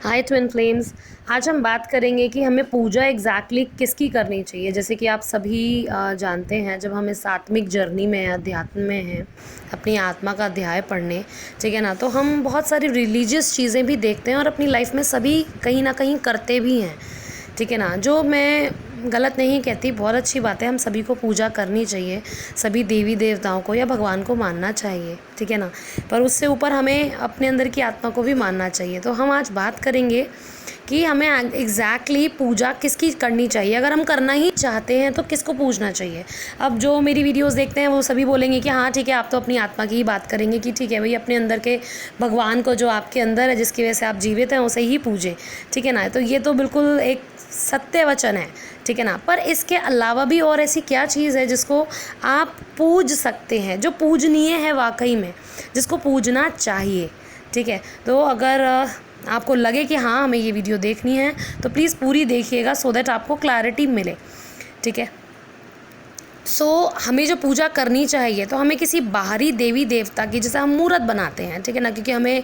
हाय twin flames. आज हम बात करेंगे कि हमें पूजा एग्जैक्टली किसकी करनी चाहिए। जैसे कि आप सभी जानते हैं, जब हम इस आत्मिक जर्नी में अध्यात्म में हैं, अपनी आत्मा का अध्याय पढ़ने, ठीक है ना, तो हम बहुत सारी रिलीजियस चीज़ें भी देखते हैं और अपनी लाइफ में सभी कहीं ना कहीं करते भी हैं, ठीक है ना। जो मैं गलत नहीं कहती, बहुत अच्छी बात है, हम सभी को पूजा करनी चाहिए, सभी देवी देवताओं को या भगवान को मानना चाहिए, ठीक है ना। पर उससे ऊपर हमें अपने अंदर की आत्मा को भी मानना चाहिए। तो हम आज बात करेंगे कि हमें एग्जैक्टली पूजा किसकी करनी चाहिए। अगर हम करना ही चाहते हैं तो किसको पूजना चाहिए। अब जो मेरी वीडियोस देखते हैं वो सभी बोलेंगे कि हाँ ठीक है, आप तो अपनी आत्मा की ही बात करेंगे कि ठीक है भाई, अपने अंदर के भगवान को जो आपके अंदर है, जिसकी वजह से आप जीवित हैं, उसे ही पूजें, ठीक है ना। तो ये तो बिल्कुल एक सत्य वचन है, ठीक है ना। पर इसके अलावा भी और ऐसी क्या चीज़ है जिसको आप पूज सकते हैं, जो पूजनीय है वाकई में, जिसको पूजना चाहिए, ठीक है। तो अगर आपको लगे कि हाँ हमें ये वीडियो देखनी है तो प्लीज़ पूरी देखिएगा, सो दैट आपको क्लैरिटी मिले, ठीक है। हमें जो पूजा करनी चाहिए तो हमें किसी बाहरी देवी देवता की, जैसे हम मूर्त बनाते हैं, ठीक है ना, क्योंकि हमें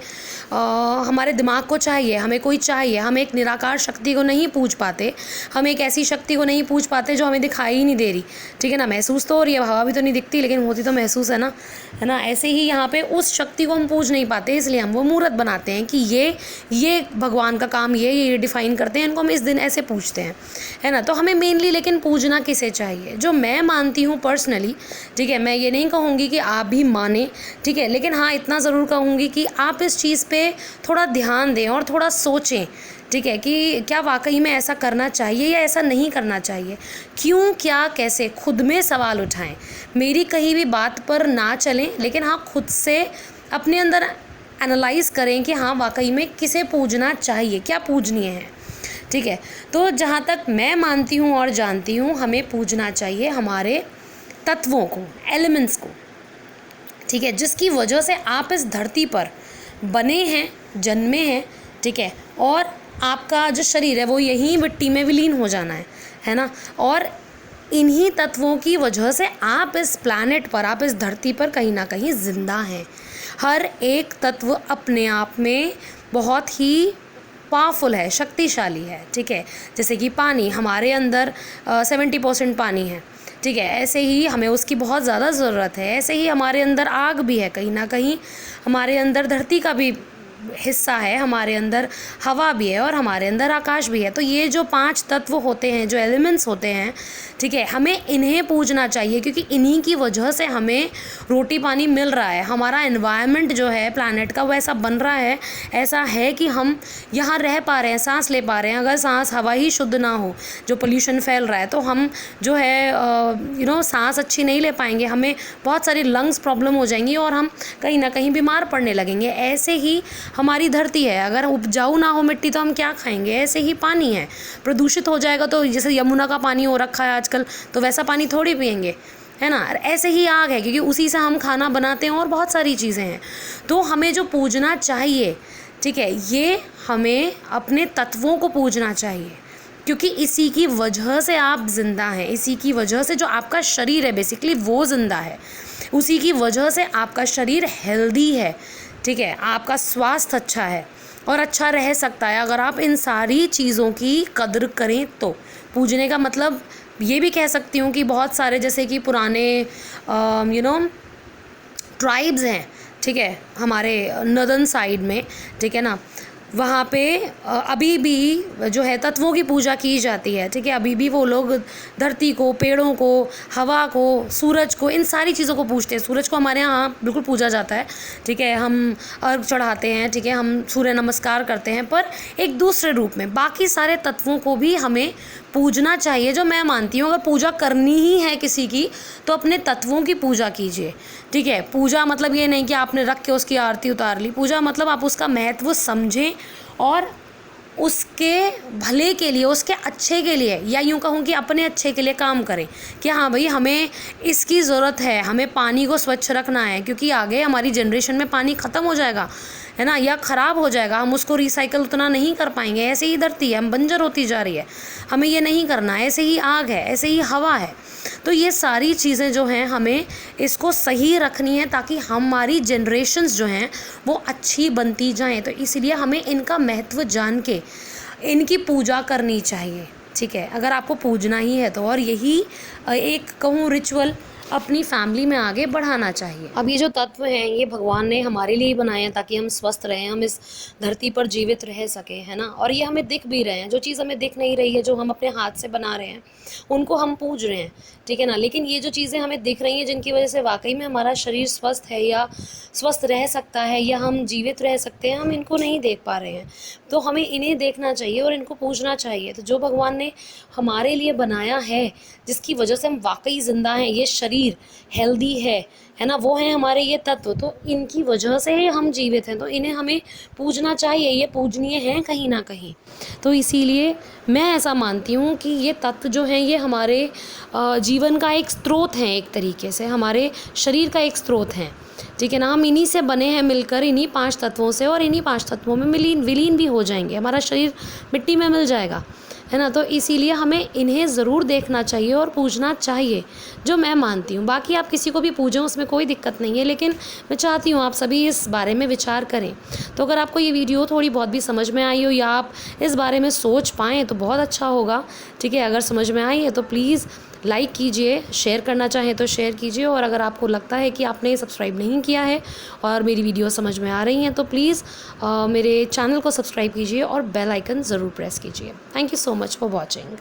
हमारे दिमाग को चाहिए, हमें कोई चाहिए। हम एक निराकार शक्ति को नहीं पूज पाते, हम एक ऐसी शक्ति को नहीं पूज पाते जो हमें दिखाई ही नहीं दे रही, ठीक है ना। महसूस तो हो रही है, हवा भी तो नहीं दिखती, लेकिन होती तो महसूस है ना। ऐसे ही यहाँ पे उस शक्ति को हम पूज नहीं पाते, इसलिए हम वो मूर्त बनाते हैं कि ये भगवान का काम, ये डिफाइन करते हैं, इनको हम इस दिन ऐसे पूजते हैं, है ना। तो हमें मेनली लेकिन पूजना किसे चाहिए, जो मैं मानती हूँ पर्सनली, ठीक है। मैं ये नहीं कहूँगी कि आप भी माने, ठीक है, लेकिन हाँ इतना ज़रूर कहूँगी कि आप इस चीज़ पे थोड़ा ध्यान दें और थोड़ा सोचें, ठीक है, कि क्या वाकई में ऐसा करना चाहिए या ऐसा नहीं करना चाहिए, क्यों, क्या, कैसे। खुद में सवाल उठाएं, मेरी कही भी बात पर ना चलें, लेकिन हाँ खुद से अपने अंदर एनालाइज़ करें कि हाँ वाकई में किसे पूजना चाहिए, क्या पूजनीय है, ठीक है। तो जहाँ तक मैं मानती हूँ और जानती हूँ, हमें पूजना चाहिए हमारे तत्वों को, एलिमेंट्स को, ठीक है, जिसकी वजह से आप इस धरती पर बने हैं, जन्मे हैं, ठीक है। और आपका जो शरीर है वो यहीं मिट्टी में विलीन हो जाना है ना। और इन्हीं तत्वों की वजह से आप इस प्लैनेट पर, आप इस धरती पर कहीं ना कहीं ज़िंदा हैं। हर एक तत्व अपने आप में बहुत ही पावरफुल है, शक्तिशाली है, ठीक है। जैसे कि पानी, हमारे अंदर 70% पानी है, ठीक है। ऐसे ही हमें उसकी बहुत ज़्यादा ज़रूरत है। ऐसे ही हमारे अंदर आग भी है, कहीं ना कहीं हमारे अंदर धरती का भी हिस्सा है, हमारे अंदर हवा भी है और हमारे अंदर आकाश भी है। तो ये जो 5 तत्व होते हैं, जो एलिमेंट्स होते हैं, ठीक है, हमें इन्हें पूजना चाहिए, क्योंकि इन्हीं की वजह से हमें रोटी पानी मिल रहा है। हमारा एनवायरनमेंट जो है प्लैनेट का, वो ऐसा बन रहा है, ऐसा है कि हम यहाँ रह पा रहे हैं, सांस ले पा रहे हैं। अगर सांस, हवा ही शुद्ध ना हो, जो पोल्यूशन फैल रहा है, तो हम जो है सांस अच्छी नहीं ले पाएंगे, हमें बहुत सारी लंग्स प्रॉब्लम हो जाएंगी और हम कहीं ना कहीं बीमार पड़ने लगेंगे। ऐसे ही हमारी धरती है, अगर उपजाऊ ना हो मिट्टी तो हम क्या खाएंगे। ऐसे ही पानी है, प्रदूषित हो जाएगा तो जैसे यमुना का पानी हो रखा है आजकल, तो वैसा पानी थोड़ी पिएंगे, है ना। ऐसे ही आग है, क्योंकि उसी से हम खाना बनाते हैं और बहुत सारी चीज़ें हैं। तो हमें जो पूजना चाहिए, ठीक है, ये हमें अपने तत्वों को पूजना चाहिए, क्योंकि इसी की वजह से आप ज़िंदा हैं, इसी की वजह से जो आपका शरीर है बेसिकली वो ज़िंदा है, उसी की वजह से आपका शरीर हेल्दी है, ठीक है, आपका स्वास्थ्य अच्छा है और अच्छा रह सकता है अगर आप इन सारी चीज़ों की कदर करें। तो पूजने का मतलब ये भी कह सकती हूँ कि बहुत सारे, जैसे कि पुराने ट्राइब्स हैं, ठीक है, हमारे नदन साइड में, ठीक है ना, वहाँ पे अभी भी जो है तत्वों की पूजा की जाती है, ठीक है। अभी भी वो लोग धरती को, पेड़ों को, हवा को, सूरज को, इन सारी चीज़ों को पूजते हैं। सूरज को हमारे यहाँ बिल्कुल पूजा जाता है, ठीक है, हम अर्घ चढ़ाते हैं, ठीक है, हम सूर्य नमस्कार करते हैं, पर एक दूसरे रूप में बाकी सारे तत्वों को भी हमें पूजना चाहिए, जो मैं मानती हूँ। अगर पूजा करनी ही है किसी की तो अपने तत्वों की पूजा कीजिए, ठीक है। पूजा मतलब ये नहीं कि आपने रख के उसकी आरती उतार ली। पूजा मतलब आप उसका महत्व समझें और उसके भले के लिए, उसके अच्छे के लिए, या यूँ कहूँ कि अपने अच्छे के लिए काम करें कि हाँ भाई हमें इसकी ज़रूरत है, हमें पानी को स्वच्छ रखना है, क्योंकि आगे हमारी जनरेशन में पानी ख़त्म हो जाएगा, है ना, या ख़राब हो जाएगा, हम उसको रिसाइकल उतना नहीं कर पाएंगे। ऐसे ही धरती है, हम बंजर होती जा रही है, हमें ये नहीं करना। ऐसे ही आग है, ऐसे ही हवा है। तो ये सारी चीज़ें जो हैं हमें इसको सही रखनी है ताकि हमारी जनरेशन्स जो हैं वो अच्छी बनती जाएं। तो इसलिए हमें इनका महत्व जान के इनकी पूजा करनी चाहिए, ठीक है, अगर आपको पूजना ही है तो। और यही एक कहूँ रिचुअल अपनी फैमिली में आगे बढ़ाना चाहिए। अब ये जो तत्व हैं ये भगवान ने हमारे लिए ही बनाए हैं ताकि हम स्वस्थ रहें, हम इस धरती पर जीवित रह सकें, है ना। और ये हमें दिख भी रहे हैं। जो चीज़ हमें दिख नहीं रही है, जो हम अपने हाथ से बना रहे हैं, उनको हम पूज रहे हैं, ठीक है ना। लेकिन ये जो चीज़ें हमें दिख रही हैं जिनकी वजह से वाकई में हमारा शरीर स्वस्थ है या स्वस्थ रह सकता है या हम जीवित रह सकते हैं, हम इनको नहीं देख पा रहे हैं। तो हमें इन्हें देखना चाहिए और इनको पूजना चाहिए। तो जो भगवान ने हमारे लिए बनाया है, जिसकी वजह से हम वाकई ज़िंदा हैं, ये शरीर हेल्दी है ना, वो है हमारे ये तत्व। तो इनकी वजह से हम जीवित हैं, तो इन्हें हमें पूजना चाहिए, ये पूजनीय हैं कहीं ना कहीं। तो इसीलिए मैं ऐसा मानती हूँ कि ये तत्व जो हैं ये हमारे जीवन का एक स्रोत हैं, एक तरीके से हमारे शरीर का एक स्रोत हैं, ठीक है ना। हम इन्हीं से बने हैं मिलकर, इन्हीं 5 तत्वों से, और इन्हीं 5 तत्वों में विलीन भी हो जाएंगे। हमारा शरीर मिट्टी में मिल जाएगा, है ना। तो इसीलिए हमें इन्हें ज़रूर देखना चाहिए और पूजना चाहिए, जो मैं मानती हूँ। बाकी आप किसी को भी पूजें, उसमें कोई दिक्कत नहीं है, लेकिन मैं चाहती हूँ आप सभी इस बारे में विचार करें। तो अगर आपको ये वीडियो थोड़ी बहुत भी समझ में आई हो या आप इस बारे में सोच पाएँ तो बहुत अच्छा होगा, ठीक है। अगर समझ में आई है तो प्लीज़ लाइक कीजिए, शेयर करना चाहें तो शेयर कीजिए, और अगर आपको लगता है कि आपने सब्सक्राइब नहीं किया है और मेरी वीडियो समझ में आ रही हैं तो प्लीज़ मेरे चैनल को सब्सक्राइब कीजिए और बेल आइकन ज़रूर प्रेस कीजिए। Thank you so much for watching.